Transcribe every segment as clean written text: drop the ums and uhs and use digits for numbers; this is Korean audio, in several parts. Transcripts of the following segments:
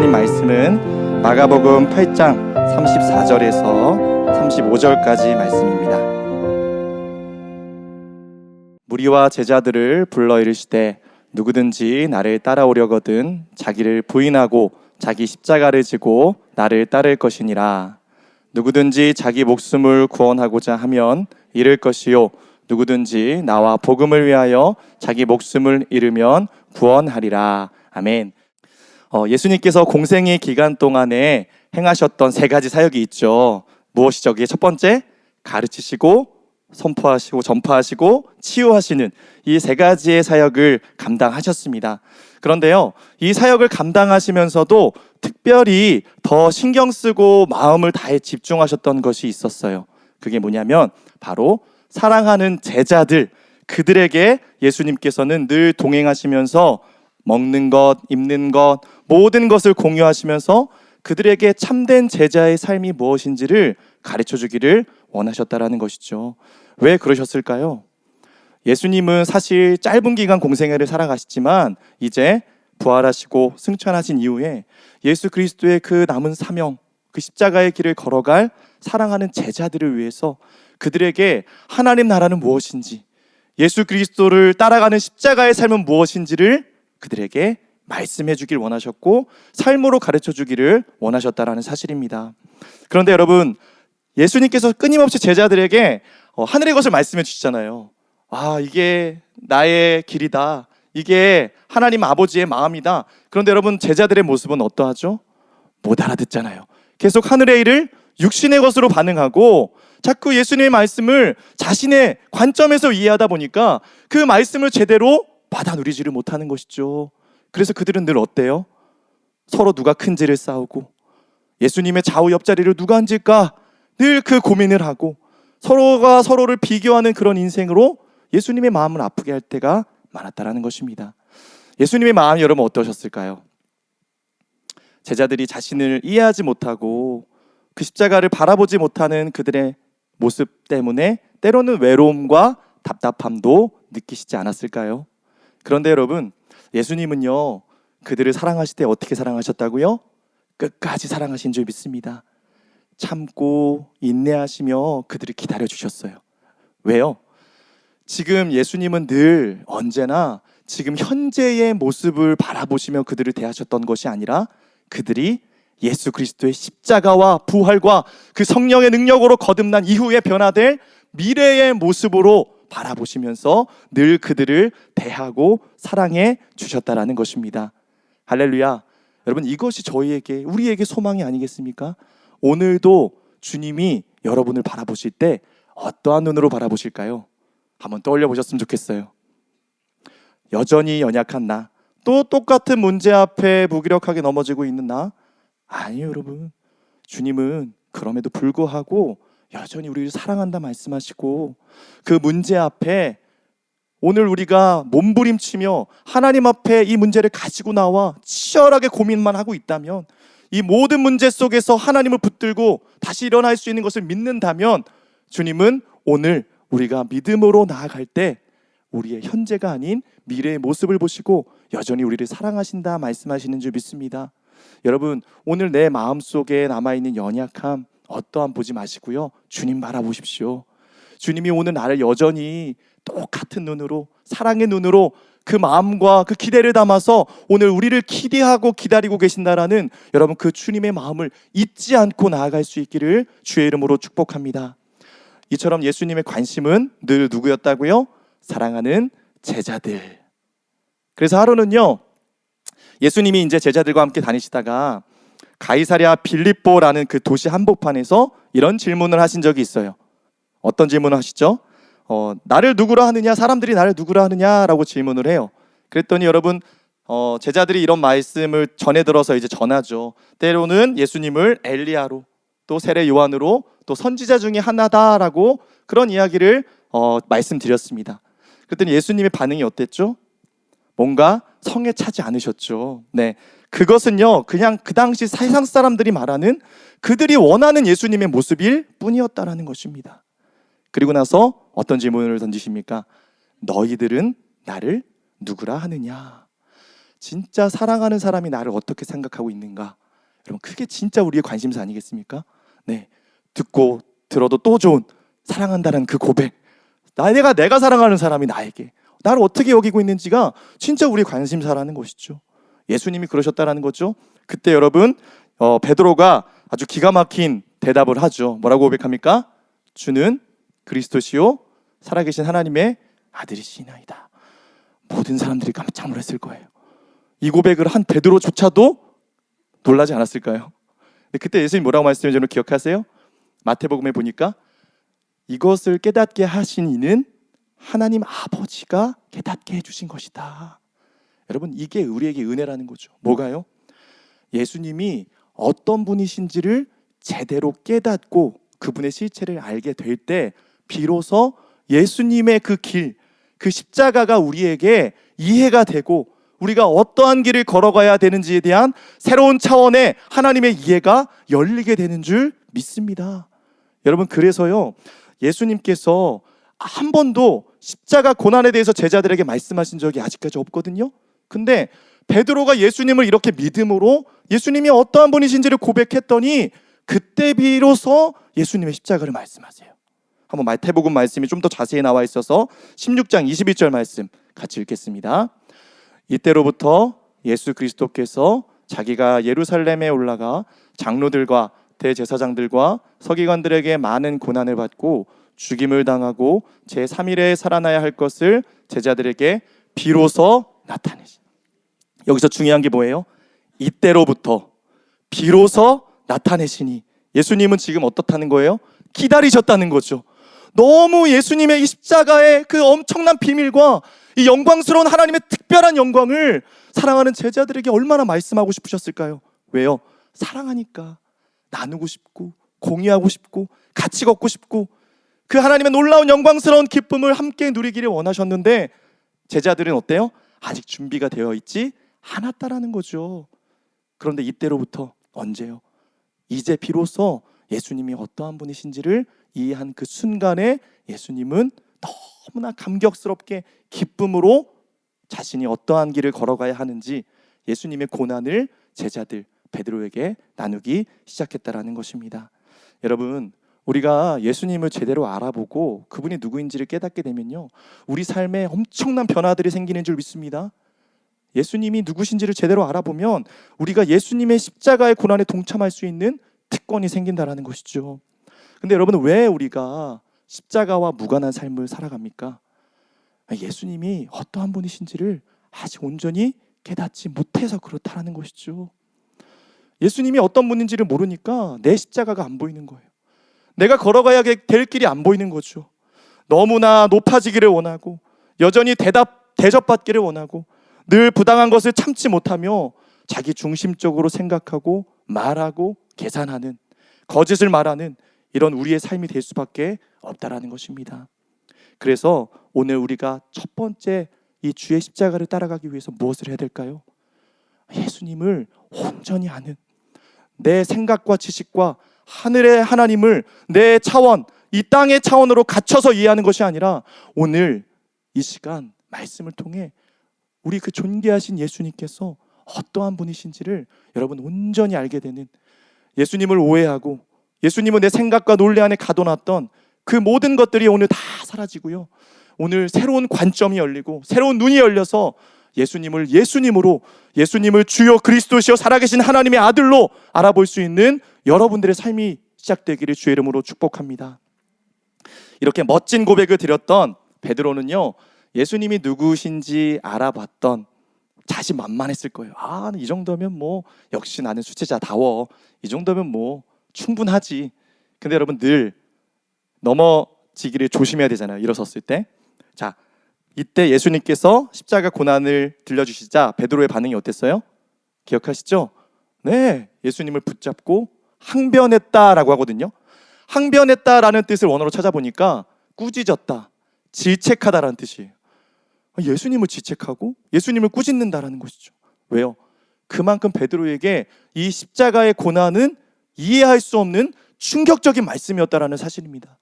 하나님 말씀은 마가복음 8장 34절에서 35절까지 말씀입니다. 무리와 제자들을 불러 이르시되 누구든지 나를 따라오려거든 자기를 부인하고 자기 십자가를 지고 나를 따를 것이니라. 누구든지 자기 목숨을 구원하고자 하면 잃을 것이요 누구든지 나와 복음을 위하여 자기 목숨을 잃으면 구원하리라. 아멘. 예수님께서 공생의 기간 동안에 행하셨던 세 가지 사역이 있죠. 무엇이죠? 그게 첫 번째, 가르치시고 선포하시고 전파하시고 치유하시는 이 세 가지의 사역을 감당하셨습니다. 그런데요, 이 사역을 감당하시면서도 특별히 더 신경 쓰고 마음을 다해 집중하셨던 것이 있었어요. 그게 뭐냐면 바로 사랑하는 제자들, 그들에게 예수님께서는 늘 동행하시면서 먹는 것, 입는 것, 모든 것을 공유하시면서 그들에게 참된 제자의 삶이 무엇인지를 가르쳐 주기를 원하셨다라는 것이죠. 왜 그러셨을까요? 예수님은 사실 짧은 기간 공생애를 살아가시지만 이제 부활하시고 승천하신 이후에 예수 그리스도의 그 남은 사명, 그 십자가의 길을 걸어갈 사랑하는 제자들을 위해서 그들에게 하나님 나라는 무엇인지, 예수 그리스도를 따라가는 십자가의 삶은 무엇인지를 그들에게 말씀해 주길 원하셨고 삶으로 가르쳐 주기를 원하셨다라는 사실입니다. 그런데 여러분, 예수님께서 끊임없이 제자들에게 하늘의 것을 말씀해 주시잖아요. 이게 나의 길이다. 이게 하나님 아버지의 마음이다. 그런데 여러분, 제자들의 모습은 어떠하죠? 못 알아듣잖아요. 계속 하늘의 일을 육신의 것으로 반응하고 자꾸 예수님의 말씀을 자신의 관점에서 이해하다 보니까 그 말씀을 제대로 받아 누리지를 못하는 것이죠. 그래서 그들은 늘 어때요? 서로 누가 큰지를 싸우고 예수님의 좌우 옆자리를 누가 앉을까 늘 그 고민을 하고 서로가 서로를 비교하는 그런 인생으로 예수님의 마음을 아프게 할 때가 많았다라는 것입니다. 예수님의 마음이 여러분 어떠셨을까요? 제자들이 자신을 이해하지 못하고 그 십자가를 바라보지 못하는 그들의 모습 때문에 때로는 외로움과 답답함도 느끼시지 않았을까요? 그런데 여러분, 예수님은요, 그들을 사랑하실 때 어떻게 사랑하셨다고요? 끝까지 사랑하신 줄 믿습니다. 참고 인내하시며 그들을 기다려주셨어요. 왜요? 지금 예수님은 늘 언제나 지금 현재의 모습을 바라보시며 그들을 대하셨던 것이 아니라 그들이 예수 그리스도의 십자가와 부활과 그 성령의 능력으로 거듭난 이후에 변화될 미래의 모습으로 바라보시면서 늘 그들을 대하고 사랑해 주셨다라는 것입니다. 할렐루야. 여러분, 이것이 우리에게 소망이 아니겠습니까? 오늘도 주님이 여러분을 바라보실 때 어떠한 눈으로 바라보실까요? 한번 떠올려 보셨으면 좋겠어요. 여전히 연약한 나, 또 똑같은 문제 앞에 무기력하게 넘어지고 있는 나? 아니요, 여러분. 주님은 그럼에도 불구하고 여전히 우리를 사랑한다 말씀하시고 그 문제 앞에 오늘 우리가 몸부림치며 하나님 앞에 이 문제를 가지고 나와 치열하게 고민만 하고 있다면, 이 모든 문제 속에서 하나님을 붙들고 다시 일어날 수 있는 것을 믿는다면 주님은 오늘 우리가 믿음으로 나아갈 때 우리의 현재가 아닌 미래의 모습을 보시고 여전히 우리를 사랑하신다 말씀하시는 줄 믿습니다. 여러분, 오늘 내 마음속에 남아있는 연약함 어떠한 보지 마시고요, 주님 바라보십시오. 주님이 오늘 나를 여전히 똑같은 눈으로, 사랑의 눈으로 그 마음과 그 기대를 담아서 오늘 우리를 기대하고 기다리고 계신다라는 여러분, 그 주님의 마음을 잊지 않고 나아갈 수 있기를 주의 이름으로 축복합니다. 이처럼 예수님의 관심은 늘 누구였다고요? 사랑하는 제자들. 그래서 하루는요, 예수님이 이제 제자들과 함께 다니시다가 가이사랴 빌립보라는 그 도시 한복판에서 이런 질문을 하신 적이 있어요. 어떤 질문을 하시죠? 나를 누구라 하느냐, 사람들이 나를 누구라 하느냐라고 질문을 해요. 그랬더니 여러분, 제자들이 이런 말씀을 전해 들어서 이제 전하죠. 때로는 예수님을 엘리야로, 또 세례 요한으로, 또 선지자 중에 하나다라고 그런 이야기를 말씀드렸습니다. 그랬더니 예수님의 반응이 어땠죠? 뭔가 성에 차지 않으셨죠. 네, 그것은요, 그냥 그 당시 세상 사람들이 말하는 그들이 원하는 예수님의 모습일 뿐이었다라는 것입니다. 그리고 나서 어떤 질문을 던지십니까? 너희들은 나를 누구라 하느냐? 진짜 사랑하는 사람이 나를 어떻게 생각하고 있는가? 여러분, 그게 진짜 우리의 관심사 아니겠습니까? 네, 듣고 들어도 또 좋은 사랑한다는 그 고백, 내가 사랑하는 사람이 나에게 나를 어떻게 여기고 있는지가 진짜 우리의 관심사라는 것이죠. 예수님이 그러셨다라는 거죠. 그때 여러분, 베드로가 아주 기가 막힌 대답을 하죠. 뭐라고 고백합니까? 주는 그리스도시요 살아계신 하나님의 아들이시나이다. 모든 사람들이 깜짝 놀랐을 거예요. 이 고백을 한 베드로조차도 놀라지 않았을까요? 근데 그때 예수님 뭐라고 말씀하셨는지 기억하세요? 마태복음에 보니까 이것을 깨닫게 하신 이는 하나님 아버지가 깨닫게 해주신 것이다. 여러분, 이게 우리에게 은혜라는 거죠. 뭐가요? 예수님이 어떤 분이신지를 제대로 깨닫고 그분의 실체를 알게 될 때 비로소 예수님의 그 길, 그 십자가가 우리에게 이해가 되고 우리가 어떠한 길을 걸어가야 되는지에 대한 새로운 차원의 하나님의 이해가 열리게 되는 줄 믿습니다. 여러분, 그래서요, 예수님께서 한 번도 십자가 고난에 대해서 제자들에게 말씀하신 적이 아직까지 없거든요. 근데 베드로가 예수님을 이렇게 믿음으로 예수님이 어떠한 분이신지를 고백했더니 그때 비로소 예수님의 십자가를 말씀하세요. 한번 마태복음 말씀이 좀 더 자세히 나와 있어서 16장 21절 말씀 같이 읽겠습니다. 이때로부터 예수 그리스도께서 자기가 예루살렘에 올라가 장로들과 대제사장들과 서기관들에게 많은 고난을 받고 죽임을 당하고 제3일에 살아나야 할 것을 제자들에게 비로소 나타내신. 여기서 중요한 게 뭐예요? 이때로부터 비로소 나타내시니. 예수님은 지금 어떻다는 거예요? 기다리셨다는 거죠. 너무 예수님의 이 십자가의 그 엄청난 비밀과 이 영광스러운 하나님의 특별한 영광을 사랑하는 제자들에게 얼마나 말씀하고 싶으셨을까요? 왜요? 사랑하니까. 나누고 싶고 공유하고 싶고 같이 걷고 싶고 그 하나님의 놀라운 영광스러운 기쁨을 함께 누리기를 원하셨는데 제자들은 어때요? 아직 준비가 되어 있지 않았다라는 거죠. 그런데 이때로부터 언제요? 이제 비로소 예수님이 어떠한 분이신지를 이해한 그 순간에 예수님은 너무나 감격스럽게 기쁨으로 자신이 어떠한 길을 걸어가야 하는지 예수님의 고난을 제자들 베드로에게 나누기 시작했다라는 것입니다. 여러분, 우리가 예수님을 제대로 알아보고 그분이 누구인지를 깨닫게 되면요, 우리 삶에 엄청난 변화들이 생기는 줄 믿습니다. 예수님이 누구신지를 제대로 알아보면 우리가 예수님의 십자가의 고난에 동참할 수 있는 특권이 생긴다라는 것이죠. 근데 여러분, 왜 우리가 십자가와 무관한 삶을 살아갑니까? 예수님이 어떠한 분이신지를 아직 온전히 깨닫지 못해서 그렇다라는 것이죠. 예수님이 어떤 분인지를 모르니까 내 십자가가 안 보이는 거예요. 내가 걸어가야 될 길이 안 보이는 거죠. 너무나 높아지기를 원하고 여전히 대접받기를 원하고 늘 부당한 것을 참지 못하며 자기 중심적으로 생각하고 말하고 계산하는, 거짓을 말하는 이런 우리의 삶이 될 수밖에 없다라는 것입니다. 그래서 오늘 우리가 첫 번째 이 주의 십자가를 따라가기 위해서 무엇을 해야 될까요? 예수님을 온전히 아는, 내 생각과 지식과 하늘의 하나님을 내 차원, 이 땅의 차원으로 갖춰서 이해하는 것이 아니라 오늘 이 시간 말씀을 통해 우리 그 존귀하신 예수님께서 어떠한 분이신지를 여러분 온전히 알게 되는, 예수님을 오해하고 예수님은 내 생각과 논리 안에 가둬놨던 그 모든 것들이 오늘 다 사라지고요, 오늘 새로운 관점이 열리고 새로운 눈이 열려서 예수님을 예수님으로, 예수님을 주여 그리스도시여 살아계신 하나님의 아들로 알아볼 수 있는 여러분들의 삶이 시작되기를 주의 이름으로 축복합니다. 이렇게 멋진 고백을 드렸던 베드로는요, 예수님이 누구신지 알아봤던, 자신만만했을 거예요. 이 정도면 뭐 역시 나는 수제자다워, 이 정도면 뭐 충분하지. 근데 여러분, 늘 넘어지기를 조심해야 되잖아요. 일어섰을 때. 자, 이때 예수님께서 십자가 고난을 들려주시자 베드로의 반응이 어땠어요? 기억하시죠? 네, 예수님을 붙잡고 항변했다라고 하거든요. 항변했다라는 뜻을 원어로 찾아보니까 꾸짖었다, 질책하다라는 뜻이에요. 예수님을 질책하고 예수님을 꾸짖는다라는 것이죠. 왜요? 그만큼 베드로에게 이 십자가의 고난은 이해할 수 없는 충격적인 말씀이었다라는 사실입니다.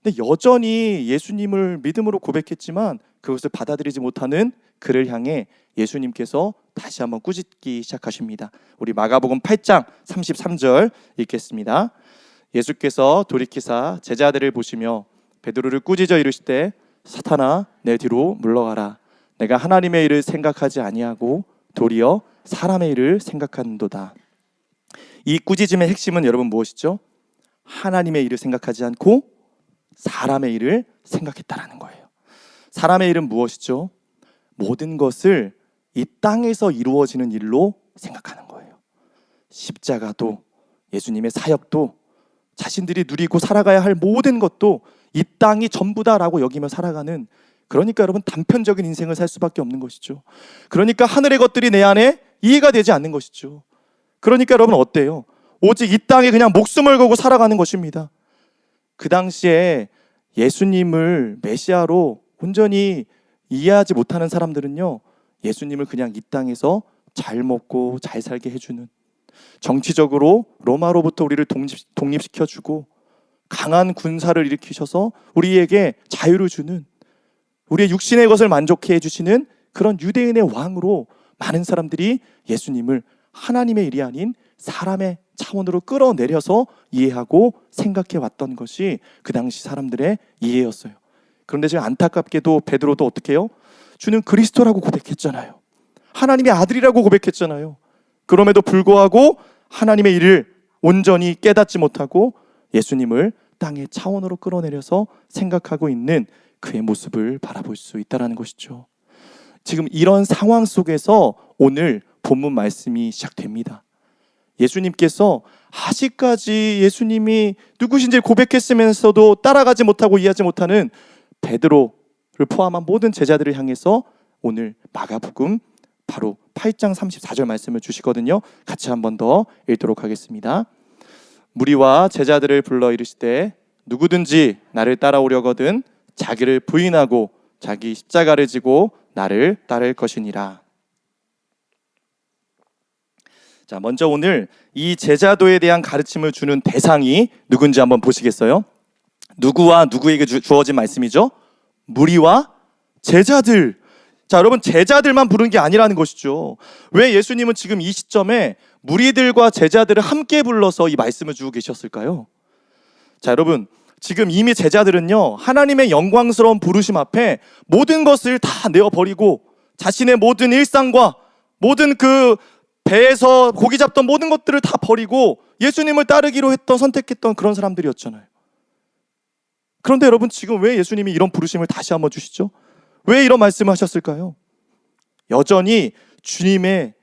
근데 여전히 예수님을 믿음으로 고백했지만 그것을 받아들이지 못하는 그를 향해 예수님께서 다시 한번 꾸짖기 시작하십니다. 우리 마가복음 8장 33절 읽겠습니다. 예수께서 돌이키사 제자들을 보시며 베드로를 꾸짖어 이르시되 사탄아 내 뒤로 물러가라. 내가 하나님의 일을 생각하지 아니하고 도리어 사람의 일을 생각하는도다. 이 꾸짖음의 핵심은 여러분 무엇이죠? 하나님의 일을 생각하지 않고 사람의 일을 생각했다라는 거예요. 사람의 일은 무엇이죠? 모든 것을 이 땅에서 이루어지는 일로 생각하는 거예요. 십자가도 예수님의 사역도 자신들이 누리고 살아가야 할 모든 것도 이 땅이 전부다라고 여기며 살아가는, 그러니까 여러분 단편적인 인생을 살 수밖에 없는 것이죠. 그러니까 하늘의 것들이 내 안에 이해가 되지 않는 것이죠. 그러니까 여러분 어때요? 오직 이 땅에 그냥 목숨을 걸고 살아가는 것입니다. 그 당시에 예수님을 메시아로 온전히 이해하지 못하는 사람들은요, 예수님을 그냥 이 땅에서 잘 먹고 잘 살게 해주는, 정치적으로 로마로부터 우리를 독립시켜주고 강한 군사를 일으키셔서 우리에게 자유를 주는, 우리의 육신의 것을 만족해 해주시는 그런 유대인의 왕으로 많은 사람들이 예수님을 하나님의 일이 아닌 사람의 차원으로 끌어내려서 이해하고 생각해 왔던 것이 그 당시 사람들의 이해였어요. 그런데 지금 안타깝게도 베드로도 어떻게 해요? 주는 그리스도라고 고백했잖아요. 하나님의 아들이라고 고백했잖아요. 그럼에도 불구하고 하나님의 일을 온전히 깨닫지 못하고 예수님을 땅의 차원으로 끌어내려서 생각하고 있는 그의 모습을 바라볼 수 있다는 것이죠. 지금 이런 상황 속에서 오늘 본문 말씀이 시작됩니다. 예수님께서 아직까지 예수님이 누구신지 고백했으면서도 따라가지 못하고 이해하지 못하는 베드로를 포함한 모든 제자들을 향해서 오늘 마가복음 바로 8장 34절 말씀을 주시거든요. 같이 한 번 더 읽도록 하겠습니다. 무리와 제자들을 불러 이르시되 누구든지 나를 따라오려거든 자기를 부인하고 자기 십자가를 지고 나를 따를 것이니라. 자, 먼저 오늘 이 제자도에 대한 가르침을 주는 대상이 누군지 한번 보시겠어요? 누구와 누구에게 주어진 말씀이죠? 무리와 제자들. 자, 여러분 제자들만 부른 게 아니라는 것이죠. 왜 예수님은 지금 이 시점에 무리들과 제자들을 함께 불러서 이 말씀을 주고 계셨을까요? 자, 여러분 지금 이미 제자들은요, 하나님의 영광스러운 부르심 앞에 모든 것을 다 내어버리고 자신의 모든 일상과 모든 그 배에서 고기 잡던 모든 것들을 다 버리고 예수님을 따르기로 선택했던 그런 사람들이었잖아요. 그런데 여러분 지금 왜 예수님이 이런 부르심을 다시 한번 주시죠? 왜 이런 말씀을 하셨을까요? 여전히 주님을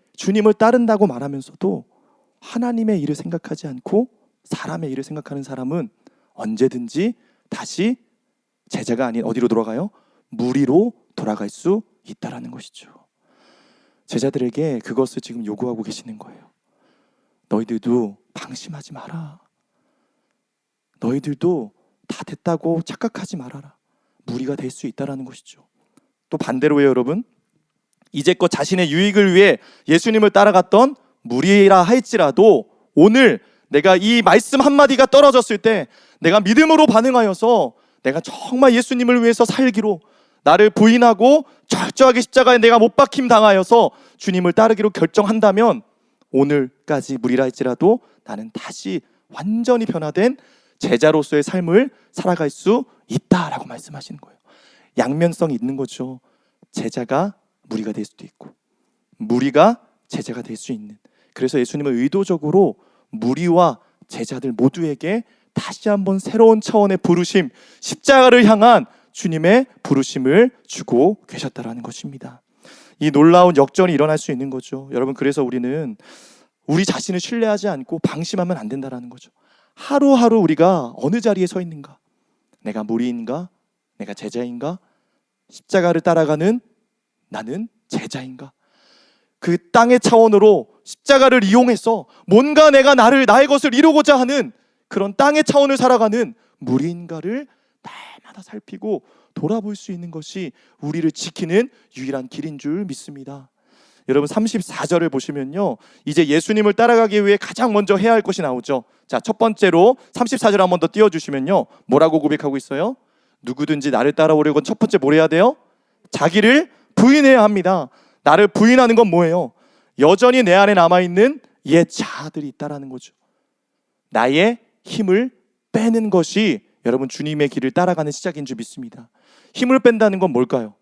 따른다고 말하면서도 하나님의 일을 생각하지 않고 사람의 일을 생각하는 사람은 언제든지 다시 제자가 아닌 어디로 돌아가요? 무리로 돌아갈 수 있다라는 것이죠. 제자들에게 그것을 지금 요구하고 계시는 거예요. 너희들도 방심하지 마라. 너희들도 다 됐다고 착각하지 말아라. 무리가 될 수 있다라는 것이죠. 또 반대로요, 여러분. 이제껏 자신의 유익을 위해 예수님을 따라갔던 무리라 할지라도 오늘 내가 이 말씀 한마디가 떨어졌을 때 내가 믿음으로 반응하여서 내가 정말 예수님을 위해서 살기로, 나를 부인하고 철저하게 십자가에 내가 못 박힘 당하여서 주님을 따르기로 결정한다면 오늘까지 무리라 할지라도 나는 다시 완전히 변화된 제자로서의 삶을 살아갈 수 있다라고 말씀하시는 거예요. 양면성이 있는 거죠. 제자가 무리가 될 수도 있고 무리가 제자가 될 수 있는. 그래서 예수님은 의도적으로 무리와 제자들 모두에게 다시 한번 새로운 차원의 부르심, 십자가를 향한 주님의 부르심을 주고 계셨다라는 것입니다. 이 놀라운 역전이 일어날 수 있는 거죠. 여러분, 그래서 우리는 우리 자신을 신뢰하지 않고 방심하면 안 된다라는 거죠. 하루하루 우리가 어느 자리에 서 있는가? 내가 무리인가? 내가 제자인가? 십자가를 따라가는 나는 제자인가? 그 땅의 차원으로 십자가를 이용해서 뭔가 내가 나의 것을 이루고자 하는 그런 땅의 차원을 살아가는 무리인가를 날마다 살피고 돌아볼 수 있는 것이 우리를 지키는 유일한 길인 줄 믿습니다. 여러분 34절을 보시면요, 이제 예수님을 따라가기 위해 가장 먼저 해야 할 것이 나오죠. 자, 첫 번째로 34절 한 번 더 띄워주시면요, 뭐라고 고백하고 있어요? 누구든지 나를 따라오려고 첫 번째 뭘 해야 돼요? 자기를 부인해야 합니다. 나를 부인하는 건 뭐예요? 여전히 내 안에 남아있는 옛 자아들이 있다라는 거죠. 나의 힘을 빼는 것이 여러분 주님의 길을 따라가는 시작인 줄 믿습니다. 힘을 뺀다는 건 뭘까요?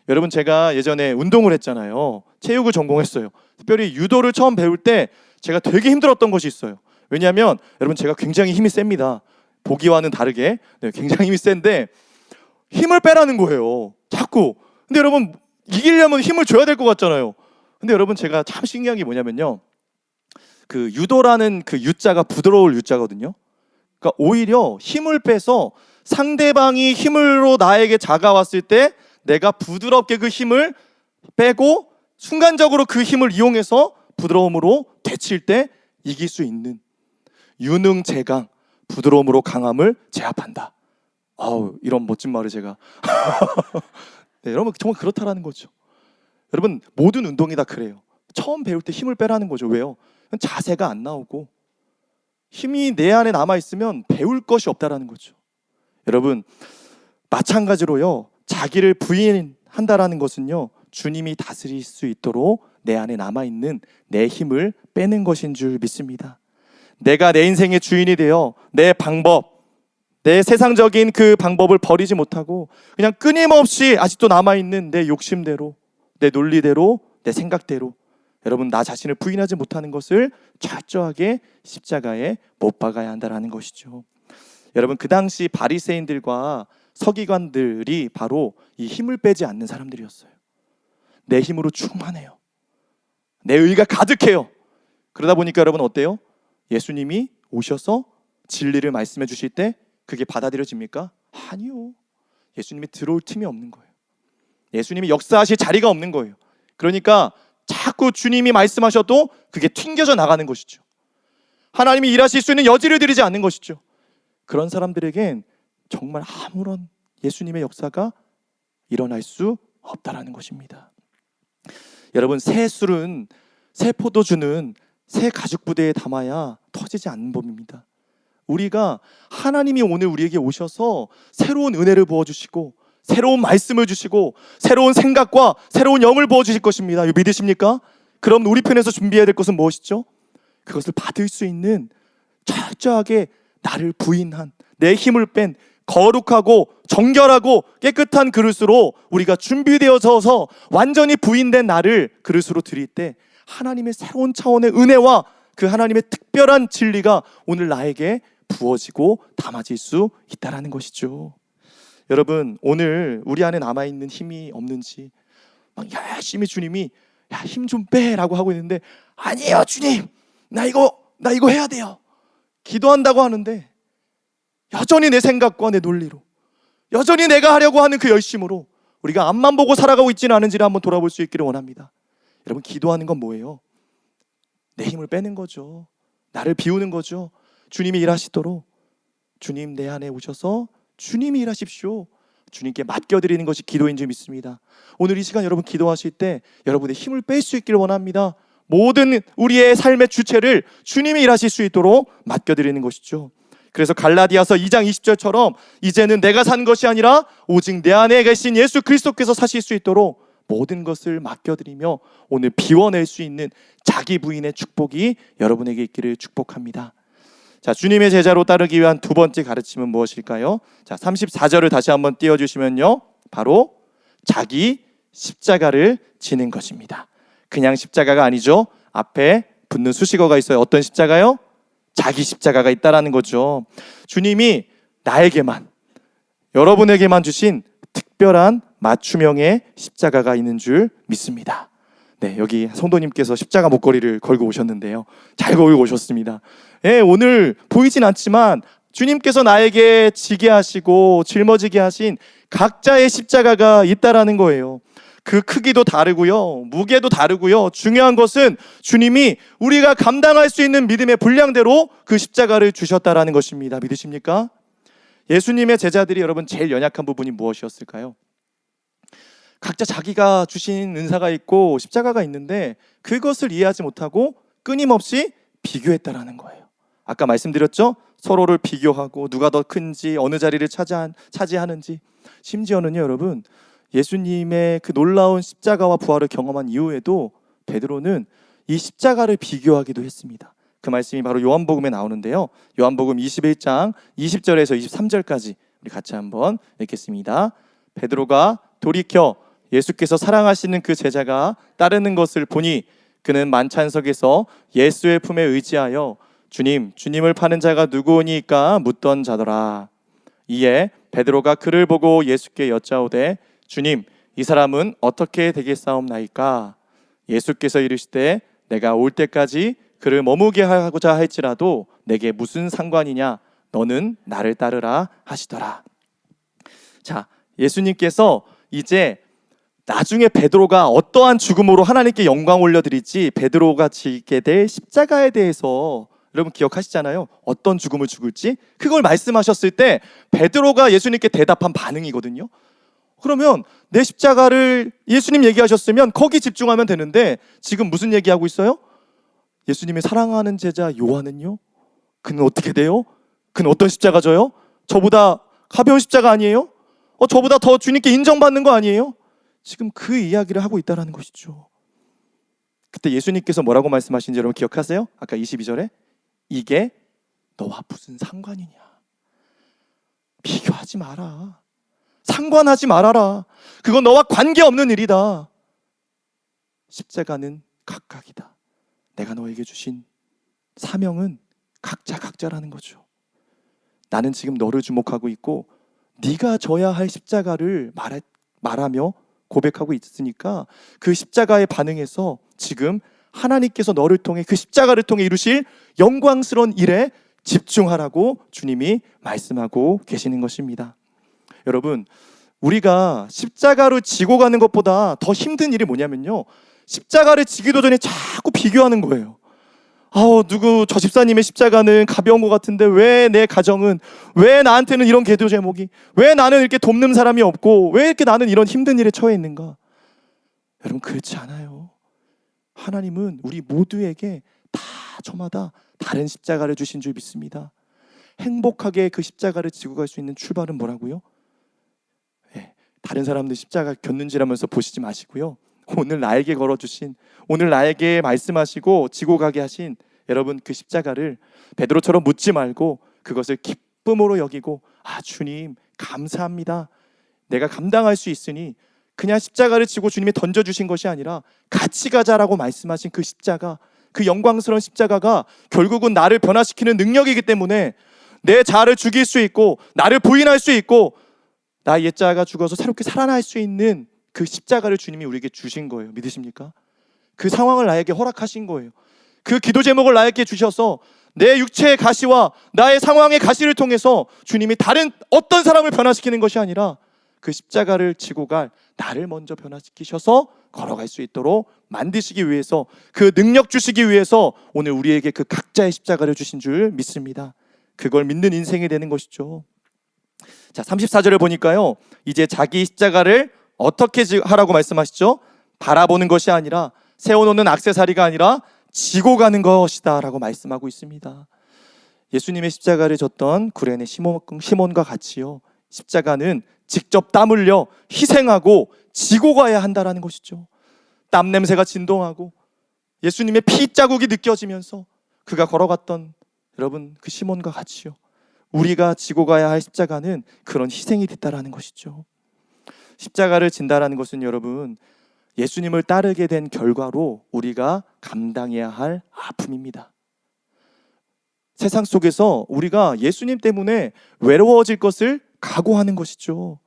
여러분, 제가 예전에 운동을 했잖아요. 체육을 전공했어요. 특별히 유도를 처음 배울 때 제가 되게 힘들었던 것이 있어요. 왜냐하면 여러분, 제가 굉장히 힘이 셉니다. 보기와는 다르게 굉장히 힘이 센데 힘을 빼라는 거예요, 자꾸. 근데 여러분, 이기려면 힘을 줘야 될 것 같잖아요. 근데 여러분, 제가 참 신기한 게 뭐냐면요, 그 유도라는 그 유자가 부드러울 유자거든요. 그러니까 오히려 힘을 빼서 상대방이 힘으로 나에게 다가왔을 때 내가 부드럽게 그 힘을 빼고 순간적으로 그 힘을 이용해서 부드러움으로 되칠 때 이길 수 있는 유능재강, 부드러움으로 강함을 제압한다. 아우, 이런 멋진 말을 제가 네, 여러분, 정말 그렇다라는 거죠. 여러분, 모든 운동이 다 그래요. 처음 배울 때 힘을 빼라는 거죠. 왜요? 자세가 안 나오고 힘이 내 안에 남아있으면 배울 것이 없다라는 거죠. 여러분, 마찬가지로요, 자기를 부인한다라는 것은요, 주님이 다스릴 수 있도록 내 안에 남아있는 내 힘을 빼는 것인 줄 믿습니다. 내가 내 인생의 주인이 되어 내 방법, 내 세상적인 그 방법을 버리지 못하고 그냥 끊임없이 아직도 남아있는 내 욕심대로, 내 논리대로, 내 생각대로 여러분, 나 자신을 부인하지 못하는 것을 철저하게 십자가에 못 박아야 한다는 것이죠. 여러분, 그 당시 바리새인들과 서기관들이 바로 이 힘을 빼지 않는 사람들이었어요. 내 힘으로 충만해요. 내 의가 가득해요. 그러다 보니까 여러분, 어때요? 예수님이 오셔서 진리를 말씀해 주실 때 그게 받아들여집니까? 아니요. 예수님이 들어올 틈이 없는 거예요. 예수님이 역사하실 자리가 없는 거예요. 그러니까 자꾸 주님이 말씀하셔도 그게 튕겨져 나가는 것이죠. 하나님이 일하실 수 있는 여지를 드리지 않는 것이죠. 그런 사람들에겐 정말 아무런 예수님의 역사가 일어날 수 없다라는 것입니다. 여러분, 새 술은, 새 포도주는 새 가죽 부대에 담아야 터지지 않는 법입니다. 우리가 하나님이 오늘 우리에게 오셔서 새로운 은혜를 부어주시고 새로운 말씀을 주시고 새로운 생각과 새로운 영을 부어주실 것입니다. 이거 믿으십니까? 그럼 우리 편에서 준비해야 될 것은 무엇이죠? 그것을 받을 수 있는 철저하게 나를 부인한, 내 힘을 뺀 거룩하고 정결하고 깨끗한 그릇으로 우리가 준비되어서 완전히 부인된 나를 그릇으로 드릴 때 하나님의 새로운 차원의 은혜와 그 하나님의 특별한 진리가 오늘 나에게 부어지고 담아질 수 있다는 것이죠. 여러분, 오늘 우리 안에 남아있는 힘이 없는지 막 열심히 주님이 힘 좀 빼라고 하고 있는데, 아니에요 주님, 나 이거 해야 돼요, 기도한다고 하는데 여전히 내 생각과 내 논리로, 여전히 내가 하려고 하는 그 열심으로 우리가 앞만 보고 살아가고 있지는 않은지를 한번 돌아볼 수 있기를 원합니다. 여러분, 기도하는 건 뭐예요? 내 힘을 빼는 거죠. 나를 비우는 거죠. 주님이 일하시도록, 주님 내 안에 오셔서 주님이 일하십시오, 주님께 맡겨드리는 것이 기도인 줄 믿습니다. 오늘 이 시간 여러분 기도하실 때 여러분의 힘을 뺄 수 있기를 원합니다. 모든 우리의 삶의 주체를 주님이 일하실 수 있도록 맡겨드리는 것이죠. 그래서 갈라디아서 2장 20절처럼 이제는 내가 산 것이 아니라 오직 내 안에 계신 예수 그리스도께서 사실 수 있도록 모든 것을 맡겨드리며 오늘 비워낼 수 있는 자기 부인의 축복이 여러분에게 있기를 축복합니다. 자, 주님의 제자로 따르기 위한 두 번째 가르침은 무엇일까요? 자, 34절을 다시 한번 띄워주시면요, 바로 자기 십자가를 지는 것입니다. 그냥 십자가가 아니죠. 앞에 붙는 수식어가 있어요. 어떤 십자가요? 자기 십자가가 있다라는 거죠. 주님이 나에게만, 여러분에게만 주신 특별한 맞춤형의 십자가가 있는 줄 믿습니다. 네, 여기 성도님께서 십자가 목걸이를 걸고 오셨는데요, 잘 걸고 오셨습니다. 네, 오늘 보이진 않지만 주님께서 나에게 지게 하시고 짊어지게 하신 각자의 십자가가 있다라는 거예요. 그 크기도 다르고요, 무게도 다르고요, 중요한 것은 주님이 우리가 감당할 수 있는 믿음의 분량대로 그 십자가를 주셨다라는 것입니다. 믿으십니까? 예수님의 제자들이 여러분 제일 연약한 부분이 무엇이었을까요? 각자 자기가 주신 은사가 있고 십자가가 있는데 그것을 이해하지 못하고 끊임없이 비교했다라는 거예요. 아까 말씀드렸죠? 서로를 비교하고 누가 더 큰지, 어느 자리를 차지하는지. 심지어는요, 여러분, 예수님의 그 놀라운 십자가와 부활을 경험한 이후에도 베드로는 이 십자가를 비교하기도 했습니다. 그 말씀이 바로 요한복음에 나오는데요. 요한복음 21장 20절에서 23절까지 우리 같이 한번 읽겠습니다. 베드로가 돌이켜 예수께서 사랑하시는 그 제자가 따르는 것을 보니 그는 만찬석에서 예수의 품에 의지하여 주님을 파는 자가 누구오니까 묻던 자더라. 이에 베드로가 그를 보고 예수께 여짜오되 주님, 이 사람은 어떻게 되겠사옵나이까? 예수께서 이르시되 내가 올 때까지 그를 머무게 하고자 할지라도 내게 무슨 상관이냐? 너는 나를 따르라 하시더라. 자, 예수님께서 이제 나중에 베드로가 어떠한 죽음으로 하나님께 영광 올려드릴지 베드로가 지게 될 십자가에 대해서 여러분 기억하시잖아요. 어떤 죽음을 죽을지 그걸 말씀하셨을 때 베드로가 예수님께 대답한 반응이거든요. 그러면 내 십자가를 예수님 얘기하셨으면 거기 집중하면 되는데 지금 무슨 얘기하고 있어요? 예수님이 사랑하는 제자 요한은요? 그는 어떻게 돼요? 그는 어떤 십자가 져요? 저보다 가벼운 십자가 아니에요? 저보다 더 주님께 인정받는 거 아니에요? 지금 그 이야기를 하고 있다는 것이죠. 그때 예수님께서 뭐라고 말씀하신지 여러분 기억하세요? 아까 22절에 이게 너와 무슨 상관이냐? 비교하지 마라. 상관하지 말아라. 그건 너와 관계없는 일이다. 십자가는 각각이다. 내가 너에게 주신 사명은 각자라는 거죠. 나는 지금 너를 주목하고 있고 네가 져야 할 십자가를 말하며 고백하고 있으니까 그 십자가에 반응해서 지금 하나님께서 너를 통해 그 십자가를 통해 이루실 영광스러운 일에 집중하라고 주님이 말씀하고 계시는 것입니다. 여러분, 우리가 십자가로 지고 가는 것보다 더 힘든 일이 뭐냐면요, 십자가를 지기도 전에 자꾸 비교하는 거예요. 누구 저 집사님의 십자가는 가벼운 것 같은데 왜 내 가정은, 왜 나한테는 이런 기도 제목이, 왜 나는 이렇게 돕는 사람이 없고 왜 이렇게 나는 이런 힘든 일에 처해 있는가? 여러분, 그렇지 않아요. 하나님은 우리 모두에게 다 저마다 다른 십자가를 주신 줄 믿습니다. 행복하게 그 십자가를 지고 갈 수 있는 출발은 뭐라고요? 다른 사람들 십자가 겼는지라면서 보시지 마시고요, 오늘 나에게 걸어주신, 오늘 나에게 말씀하시고 지고 가게 하신 여러분 그 십자가를 베드로처럼 묻지 말고 그것을 기쁨으로 여기고, 주님 감사합니다, 내가 감당할 수 있으니, 그냥 십자가를 지고 주님이 던져주신 것이 아니라 같이 가자라고 말씀하신 그 십자가, 그 영광스러운 십자가가 결국은 나를 변화시키는 능력이기 때문에 내 자아를 죽일 수 있고 나를 부인할 수 있고 나의 옛자아가 죽어서 새롭게 살아날 수 있는 그 십자가를 주님이 우리에게 주신 거예요. 믿으십니까? 그 상황을 나에게 허락하신 거예요. 그 기도 제목을 나에게 주셔서 내 육체의 가시와 나의 상황의 가시를 통해서 주님이 다른 어떤 사람을 변화시키는 것이 아니라 그 십자가를 지고 갈 나를 먼저 변화시키셔서 걸어갈 수 있도록 만드시기 위해서, 그 능력 주시기 위해서 오늘 우리에게 그 각자의 십자가를 주신 줄 믿습니다. 그걸 믿는 인생이 되는 것이죠. 자, 34절을 보니까요, 이제 자기 십자가를 어떻게 하라고 말씀하시죠? 바라보는 것이 아니라, 세워놓는 액세서리가 아니라 지고 가는 것이다 라고 말씀하고 있습니다. 예수님의 십자가를 졌던 구레네 시몬과 같이요, 십자가는 직접 땀 흘려 희생하고 지고 가야 한다라는 것이죠. 땀 냄새가 진동하고 예수님의 피자국이 느껴지면서 그가 걸어갔던 여러분 그 시몬과 같이요, 우리가 지고 가야 할 십자가는 그런 희생이 됐다라는 것이죠. 십자가를 진다라는 것은 여러분 예수님을 따르게 된 결과로 우리가 감당해야 할 아픔입니다. 세상 속에서 우리가 예수님 때문에 외로워질 것을 각오하는 것이죠.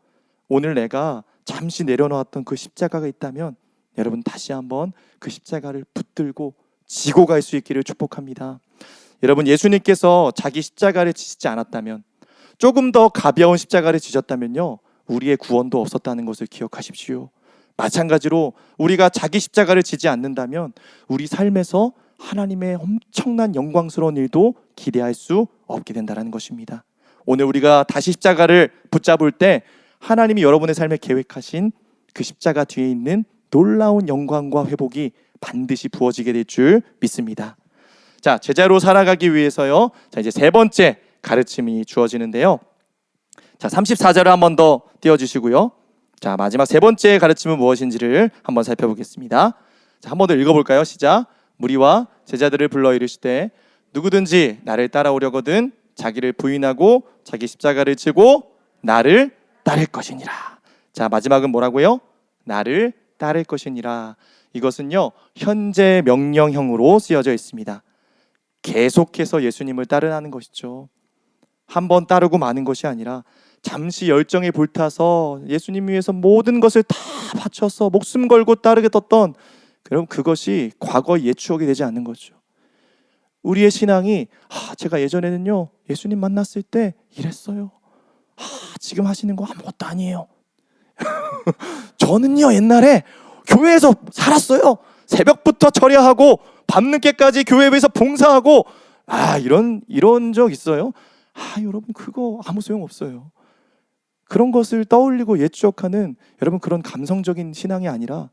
오늘 내가 잠시 내려놓았던 그 십자가가 있다면 여러분 다시 한번 그 십자가를 붙들고 지고 갈 수 있기를 축복합니다. 여러분, 예수님께서 자기 십자가를 지시지 않았다면, 조금 더 가벼운 십자가를 지셨다면요, 우리의 구원도 없었다는 것을 기억하십시오. 마찬가지로 우리가 자기 십자가를 지지 않는다면 우리 삶에서 하나님의 엄청난 영광스러운 일도 기대할 수 없게 된다는 것입니다. 오늘 우리가 다시 십자가를 붙잡을 때 하나님이 여러분의 삶에 계획하신 그 십자가 뒤에 있는 놀라운 영광과 회복이 반드시 부어지게 될 줄 믿습니다. 자, 제자로 살아가기 위해서요, 자, 이제 세 번째 가르침이 주어지는데요. 자, 34절을 한 번 더 띄워주시고요. 자, 마지막 세 번째 가르침은 무엇인지를 한번 살펴보겠습니다. 자, 한 번 더 읽어볼까요? 시작. 무리와 제자들을 불러 이르시되 누구든지 나를 따라오려거든 자기를 부인하고 자기 십자가를 지고 나를 따를 것이니라. 자, 마지막은 뭐라고요? 나를 따를 것이니라. 이것은요, 현재 명령형으로 쓰여져 있습니다. 계속해서 예수님을 따르라는 것이죠. 한번 따르고 마는 것이 아니라 잠시 열정에 불타서 예수님 위해서 모든 것을 다 바쳐서 목숨 걸고 따르겠던, 그럼 그것이 과거의 옛 추억이 되지 않는 거죠. 우리의 신앙이 제가 예전에는요 예수님 만났을 때 이랬어요. 지금 하시는 거 아무것도 아니에요. 저는요 옛날에 교회에서 살았어요. 새벽부터 철야하고 밤늦게까지 교회에서 봉사하고 이런 적 있어요. 여러분 그거 아무 소용 없어요. 그런 것을 떠올리고 옛 추억하는 여러분 그런 감성적인 신앙이 아니라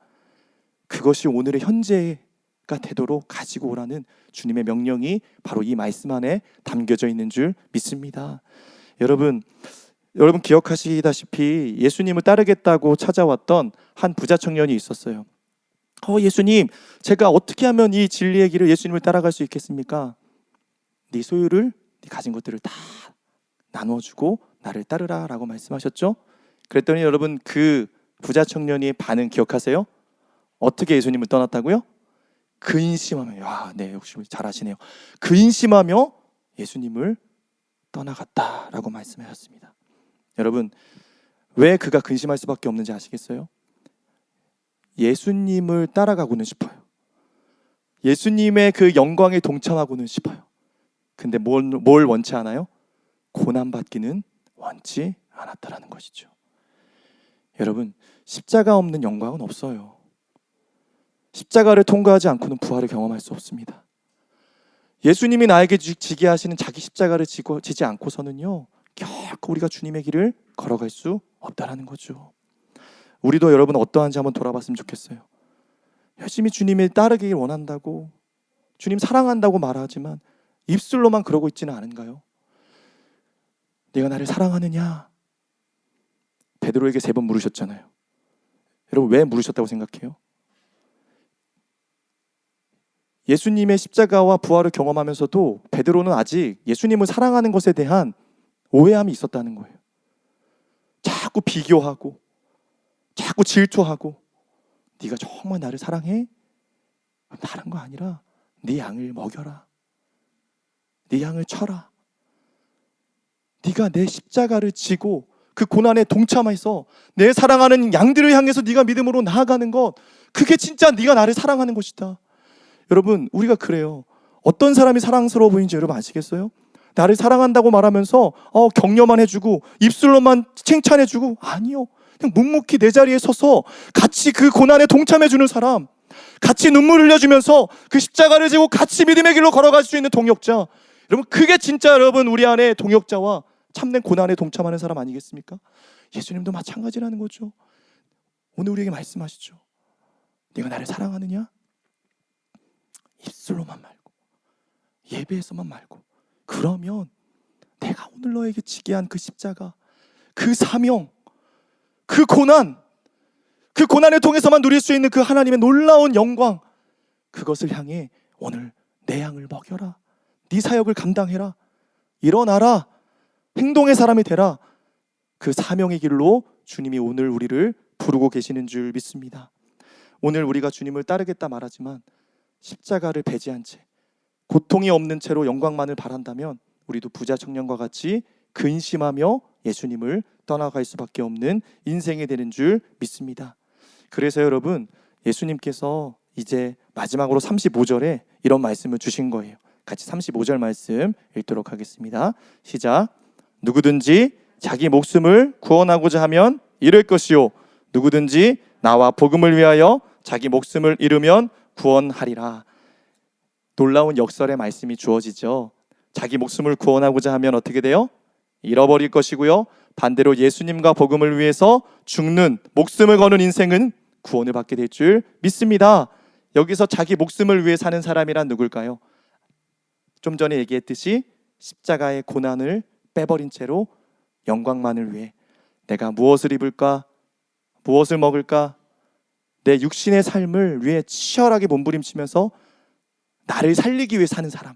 그것이 오늘의 현재가 되도록 가지고 오라는 주님의 명령이 바로 이 말씀 안에 담겨져 있는 줄 믿습니다. 여러분 기억하시다시피 예수님을 따르겠다고 찾아왔던 한 부자 청년이 있었어요. 예수님, 제가 어떻게 하면 이 진리의 길을 예수님을 따라갈 수 있겠습니까? 네 소유를, 네 가진 것들을 다 나눠주고 나를 따르라 라고 말씀하셨죠. 그랬더니 여러분 그 부자 청년의 반응 기억하세요? 어떻게 예수님을 떠났다고요? 근심하며, 네, 역시 잘하시네요. 근심하며 예수님을 떠나갔다라고 말씀하셨습니다. 여러분, 왜 그가 근심할 수밖에 없는지 아시겠어요? 예수님을 따라가고는 싶어요. 예수님의 그 영광에 동참하고는 싶어요. 근데 뭘 원치 않아요? 고난받기는 원치 않았다라는 것이죠. 여러분, 십자가 없는 영광은 없어요. 십자가를 통과하지 않고는 부활을 경험할 수 없습니다. 예수님이 나에게 지게 하시는 자기 십자가를 지지 않고서는요 결코 우리가 주님의 길을 걸어갈 수 없다라는 거죠. 우리도 여러분 어떠한지 한번 돌아봤으면 좋겠어요. 열심히 주님을 따르길 원한다고, 주님 사랑한다고 말하지만 입술로만 그러고 있지는 않은가요? 네가 나를 사랑하느냐? 베드로에게 3번 물으셨잖아요. 여러분 왜 물으셨다고 생각해요? 예수님의 십자가와 부활을 경험하면서도 베드로는 아직 예수님을 사랑하는 것에 대한 오해함이 있었다는 거예요. 자꾸 비교하고 자꾸 질투하고, 네가 정말 나를 사랑해? 다른 거 아니라 네 양을 먹여라, 네 양을 쳐라, 네가 내 십자가를 지고 그 고난에 동참해서 내 사랑하는 양들을 향해서 네가 믿음으로 나아가는 것, 그게 진짜 네가 나를 사랑하는 것이다. 여러분 우리가 그래요. 어떤 사람이 사랑스러워 보이는지 여러분 아시겠어요? 나를 사랑한다고 말하면서 격려만 해주고 입술로만 칭찬해주고, 아니요, 그냥 묵묵히 내 자리에 서서 같이 그 고난에 동참해주는 사람, 같이 눈물 흘려주면서 그 십자가를 지고 같이 믿음의 길로 걸어갈 수 있는 동역자, 여러분 그게 진짜 여러분 우리 안에 동역자와 참된 고난에 동참하는 사람 아니겠습니까? 예수님도 마찬가지라는 거죠. 오늘 우리에게 말씀하시죠. 네가 나를 사랑하느냐? 입술로만 말고 예배에서만 말고, 그러면 내가 오늘 너에게 지게 한 그 십자가, 그 사명, 그 고난, 그 고난을 통해서만 누릴 수 있는 그 하나님의 놀라운 영광, 그것을 향해 오늘 내 양을 먹여라, 네 사역을 감당해라, 일어나라, 행동의 사람이 되라, 그 사명의 길로 주님이 오늘 우리를 부르고 계시는 줄 믿습니다. 오늘 우리가 주님을 따르겠다 말하지만 십자가를 배제한 채 고통이 없는 채로 영광만을 바란다면 우리도 부자 청년과 같이 근심하며 예수님을 떠나갈 수밖에 없는 인생이 되는 줄 믿습니다. 그래서 여러분 예수님께서 이제 마지막으로 35절에 이런 말씀을 주신 거예요. 같이 35절 말씀 읽도록 하겠습니다. 시작. 누구든지 자기 목숨을 구원하고자 하면 잃을 것이요, 누구든지 나와 복음을 위하여 자기 목숨을 잃으면 구원하리라. 놀라운 역설의 말씀이 주어지죠. 자기 목숨을 구원하고자 하면 어떻게 돼요? 잃어버릴 것이고요, 반대로 예수님과 복음을 위해서 죽는, 목숨을 거는 인생은 구원을 받게 될 줄 믿습니다. 여기서 자기 목숨을 위해 사는 사람이란 누굴까요? 좀 전에 얘기했듯이 십자가의 고난을 빼버린 채로 영광만을 위해 내가 무엇을 입을까, 무엇을 먹을까, 내 육신의 삶을 위해 치열하게 몸부림치면서 나를 살리기 위해 사는 사람.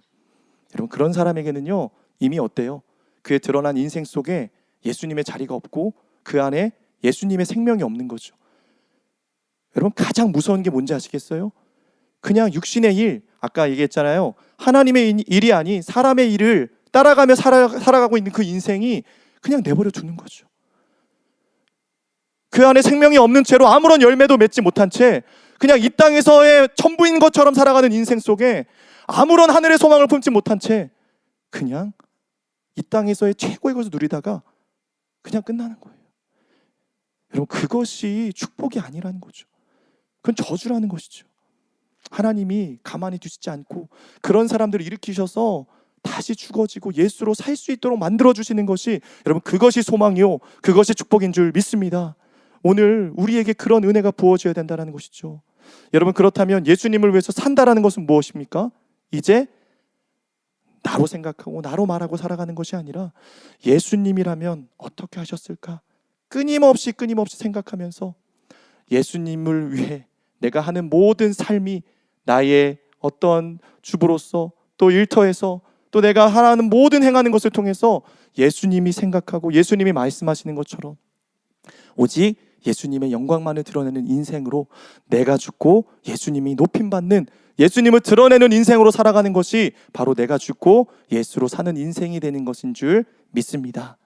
여러분, 그런 사람에게는요, 이미 어때요? 그의 드러난 인생 속에 예수님의 자리가 없고 그 안에 예수님의 생명이 없는 거죠. 여러분, 가장 무서운 게 뭔지 아시겠어요? 그냥 육신의 일, 아까 얘기했잖아요. 하나님의 일이 아닌 사람의 일을 따라가며 살아가고 있는 그 인생이 그냥 내버려 두는 거죠. 그 안에 생명이 없는 채로 아무런 열매도 맺지 못한 채 그냥 이 땅에서의 전부인 것처럼 살아가는 인생 속에 아무런 하늘의 소망을 품지 못한 채 그냥 이 땅에서의 최고의 것을 누리다가 그냥 끝나는 거예요. 여러분, 그것이 축복이 아니라는 거죠. 그건 저주라는 것이죠. 하나님이 가만히 두시지 않고 그런 사람들을 일으키셔서 다시 죽어지고 예수로 살 수 있도록 만들어주시는 것이, 여러분, 그것이 소망이요, 그것이 축복인 줄 믿습니다. 오늘 우리에게 그런 은혜가 부어져야 된다는 것이죠. 여러분, 그렇다면 예수님을 위해서 산다라는 것은 무엇입니까? 이제 나로 생각하고 나로 말하고 살아가는 것이 아니라 예수님이라면 어떻게 하셨을까? 끊임없이 생각하면서 예수님을 위해 내가 하는 모든 삶이 나의 어떤 주부로서 또 일터에서 또 내가 하는 모든 행하는 것을 통해서 예수님이 생각하고 예수님이 말씀하시는 것처럼 오직 예수님의 영광만을 드러내는 인생으로 내가 죽고 예수님이 높임받는, 예수님을 드러내는 인생으로 살아가는 것이 바로 내가 죽고 예수로 사는 인생이 되는 것인 줄 믿습니다.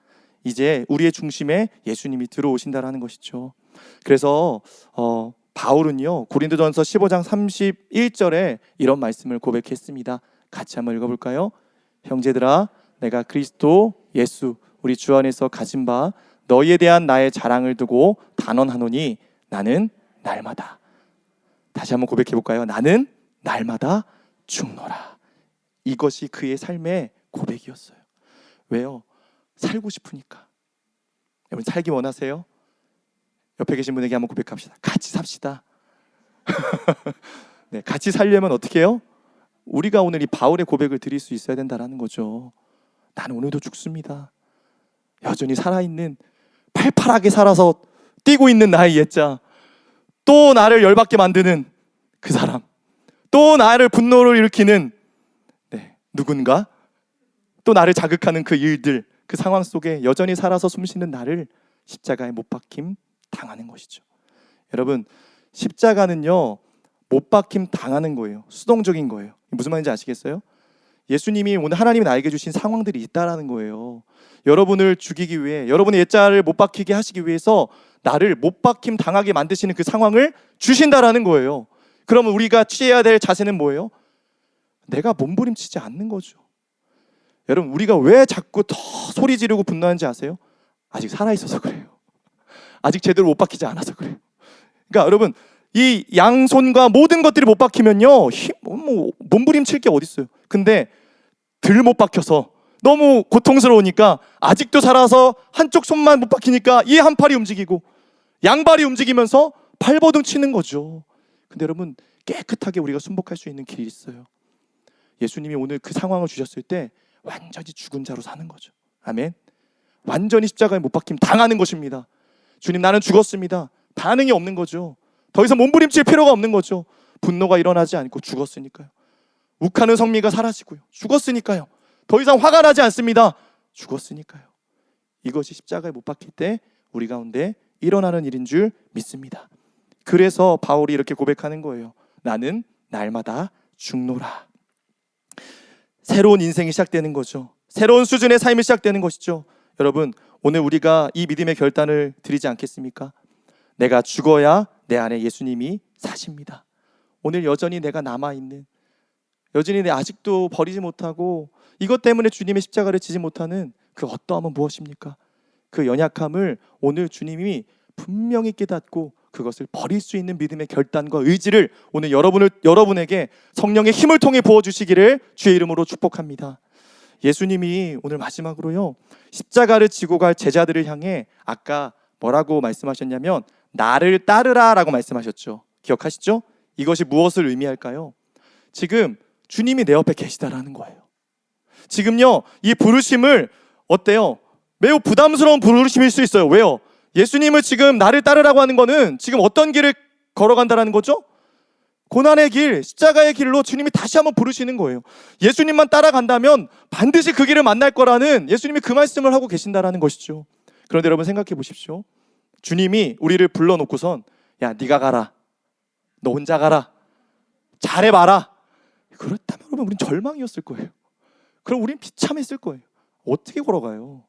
이제 우리의 중심에 예수님이 들어오신다라는 것이죠. 그래서 바울은요, 고린도전서 15장 31절에 이런 말씀을 고백했습니다. 같이 한번 읽어볼까요? 형제들아, 내가 그리스도 예수 우리 주 안에서 가진 바 너희에 대한 나의 자랑을 두고 단언하노니 나는 날마다, 다시 한번 고백해볼까요? 나는 날마다 죽노라. 이것이 그의 삶의 고백이었어요. 왜요? 살고 싶으니까. 여러분, 살기 원하세요? 옆에 계신 분에게 한번 고백합시다. 같이 삽시다. 네, 같이 살려면 어떻게 해요? 우리가 오늘 이 바울의 고백을 드릴 수 있어야 된다는 거죠. 나는 오늘도 죽습니다. 여전히 살아있는, 팔팔하게 살아서 뛰고 있는 나의 옛자, 또 나를 열받게 만드는 그 사람, 또 나를 분노를 일으키는 누군가, 또 나를 자극하는 그 일들, 그 상황 속에 여전히 살아서 숨쉬는 나를 십자가에 못 박힘 당하는 것이죠. 여러분, 십자가는요, 못 박힘 당하는 거예요. 수동적인 거예요. 무슨 말인지 아시겠어요? 예수님이 오늘 하나님이 나에게 주신 상황들이 있다라는 거예요. 여러분을 죽이기 위해, 여러분의 옛자를 못 박히게 하시기 위해서 나를 못 박힘 당하게 만드시는 그 상황을 주신다라는 거예요. 그러면 우리가 취해야 될 자세는 뭐예요? 내가 몸부림치지 않는 거죠. 여러분, 우리가 왜 자꾸 더 소리 지르고 분노하는지 아세요? 아직 살아있어서 그래요. 아직 제대로 못 박히지 않아서 그래요. 그러니까 여러분, 이 양손과 모든 것들이 못 박히면요, 몸부림칠 게 어디 있어요. 근데 들 못 박혀서 너무 고통스러우니까 아직도 살아서 한쪽 손만 못 박히니까 이 한 팔이 움직이고 양발이 움직이면서 발버둥 치는 거죠. 근데 여러분, 깨끗하게 우리가 순복할 수 있는 길이 있어요. 예수님이 오늘 그 상황을 주셨을 때 완전히 죽은 자로 사는 거죠. 아멘. 완전히 십자가에 못 박힘 당하는 것입니다. 주님, 나는 죽었습니다. 반응이 없는 거죠. 더 이상 몸부림칠 필요가 없는 거죠. 분노가 일어나지 않고 죽었으니까요. 욱하는 성미가 사라지고요. 죽었으니까요. 더 이상 화가 나지 않습니다. 죽었으니까요. 이것이 십자가에 못 박힐 때 우리 가운데 일어나는 일인 줄 믿습니다. 그래서 바울이 이렇게 고백하는 거예요. 나는 날마다 죽노라. 새로운 인생이 시작되는 거죠. 새로운 수준의 삶이 시작되는 것이죠. 여러분, 오늘 우리가 이 믿음의 결단을 드리지 않겠습니까? 내가 죽어야 내 안에 예수님이 사십니다. 오늘 여전히 내가 남아있는, 여전히 내 아직도 버리지 못하고 이것 때문에 주님의 십자가를 지지 못하는 그 어떠함은 무엇입니까? 그 연약함을 오늘 주님이 분명히 깨닫고 그것을 버릴 수 있는 믿음의 결단과 의지를 오늘 여러분에게 성령의 힘을 통해 부어주시기를 주의 이름으로 축복합니다. 예수님이 오늘 마지막으로요, 십자가를 지고 갈 제자들을 향해 아까 뭐라고 말씀하셨냐면 나를 따르라 라고 말씀하셨죠. 기억하시죠? 이것이 무엇을 의미할까요? 지금 주님이 내 옆에 계시다라는 거예요. 지금요, 이 부르심을 어때요? 매우 부담스러운 부르심일 수 있어요. 왜요? 예수님을 지금 나를 따르라고 하는 거는 지금 어떤 길을 걸어간다라는 거죠? 고난의 길, 십자가의 길로 주님이 다시 한번 부르시는 거예요. 예수님만 따라간다면 반드시 그 길을 만날 거라는 예수님이 그 말씀을 하고 계신다라는 것이죠. 그런데 여러분 생각해 보십시오. 주님이 우리를 불러놓고선 야, 네가 가라, 너 혼자 가라, 잘해봐라. 그렇다면 여러분 우린 절망이었을 거예요. 그럼 우린 비참했을 거예요. 어떻게 걸어가요?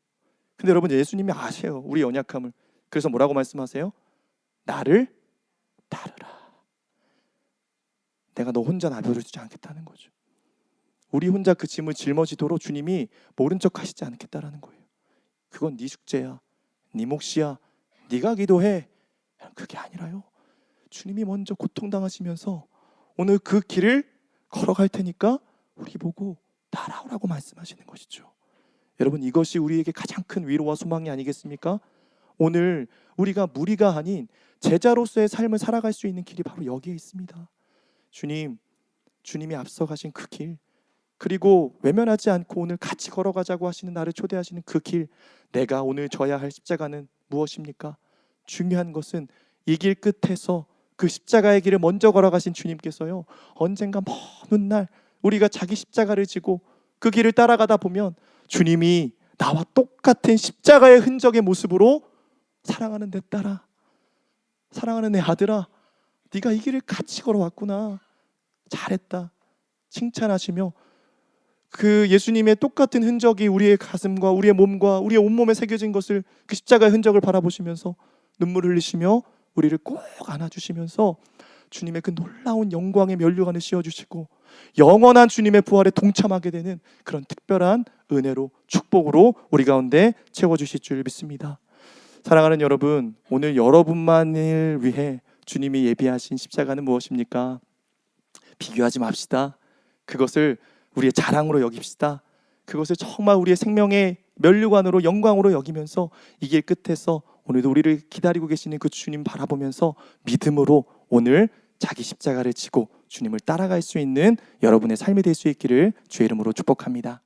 근데 여러분 예수님이 아세요, 우리 연약함을. 그래서 뭐라고 말씀하세요? 나를 따르라. 내가 너 혼자 나벼주지 않겠다는 거죠. 우리 혼자 그 짐을 짊어지도록 주님이 모른 척 하시지 않겠다라는 거예요. 그건 네 숙제야, 네 몫이야, 네가 기도해. 그게 아니라요. 주님이 먼저 고통당하시면서 오늘 그 길을 걸어갈 테니까 우리 보고 따라오라고 말씀하시는 것이죠. 여러분 이것이 우리에게 가장 큰 위로와 소망이 아니겠습니까? 오늘 우리가 무리가 아닌 제자로서의 삶을 살아갈 수 있는 길이 바로 여기에 있습니다. 주님이 앞서가신 그 길, 그리고 외면하지 않고 오늘 같이 걸어가자고 하시는 나를 초대하시는 그 길, 내가 오늘 져야 할 십자가는 무엇입니까? 중요한 것은 이 길 끝에서 그 십자가의 길을 먼저 걸어가신 주님께서요, 언젠가 먼 날 우리가 자기 십자가를 지고 그 길을 따라가다 보면 주님이 나와 똑같은 십자가의 흔적의 모습으로 사랑하는 내 딸아, 사랑하는 내 아들아, 네가 이 길을 같이 걸어왔구나, 잘했다 칭찬하시며 그 예수님의 똑같은 흔적이 우리의 가슴과 우리의 몸과 우리의 온몸에 새겨진 것을, 그 십자가의 흔적을 바라보시면서 눈물을 흘리시며 우리를 꼭 안아주시면서 주님의 그 놀라운 영광의 면류관을 씌워주시고 영원한 주님의 부활에 동참하게 되는 그런 특별한 은혜로, 축복으로 우리 가운데 채워주실 줄 믿습니다. 사랑하는 여러분, 오늘 여러분만을 위해 주님이 예비하신 십자가는 무엇입니까? 비교하지 맙시다. 그것을 우리의 자랑으로 여깁시다. 그것을 정말 우리의 생명의 면류관으로, 영광으로 여기면서 이 길 끝에서 오늘도 우리를 기다리고 계시는 그 주님 바라보면서 믿음으로 오늘 자기 십자가를 지고 주님을 따라갈 수 있는 여러분의 삶이 될 수 있기를 주의 이름으로 축복합니다.